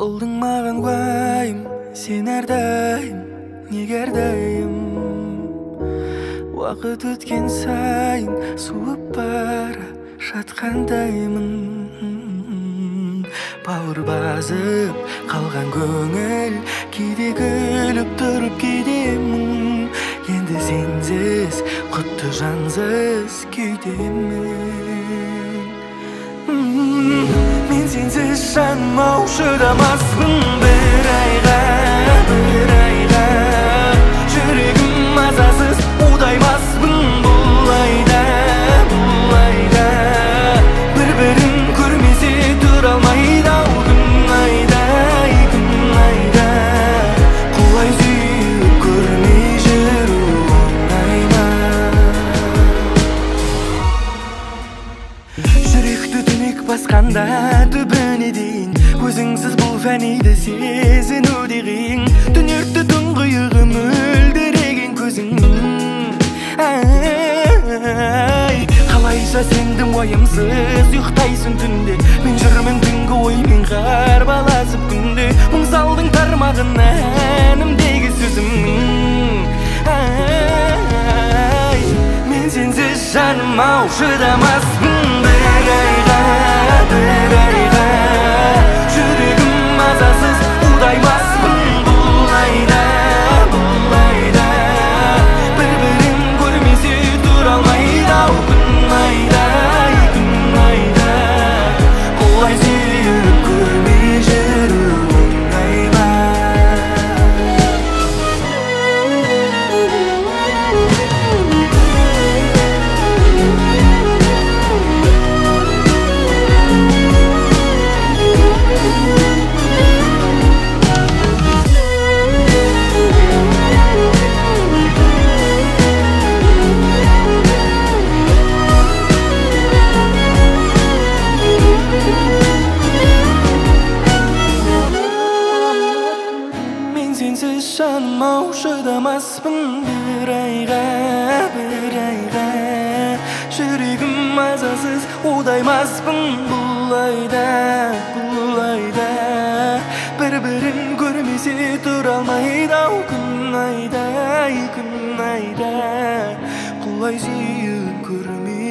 Болдың маған уайым, сен әрдайым, неге әрдайым. Уақыт өткен сайын суып бара жатқандаймын. Бауыр басып қалған көңіл, кейде күліп тұрып кейдемін. Енді сенсіз құтты жансыз күйдемін. Мен сенсіз жаным ау шыдамаспын бір айға. Жүрегім мазасыз удаймаспын бұл айда. Бір-бірін көрмесе тұра алмайды ау күн айда. Құлай сүйіп көрмей жүру оңай ма? Жүректі түнек басқанда түбіне дейін, өзіңсіз бұл фәниді сезіну қиын. Түнекті тұңғиығы мөлдіреген көзің. Қалайша сендім уайымсыз ұйықтайсың түнде. Мен жүрмін түнгі оймен қарбаласып күнде. Мұң салдың тармағына әнімдегі сөзімнің. Мен сенсіз жаным ау шыдамаспын бір айға. Жүрегім мазасыз удаймаспын бұл айда. Бір-бірін көрмесе тұра алмайды ау күн айда. Құлай сүйіп көрмей жүру оңай ма? Сенсіз жаным ау шыдамаспын бір айға. Жүрегім мазасыз удаймаспын бұл айда. Бір-бірін көрмесе тұра алмайды ау күн айда. Құлай сүйіп көрмей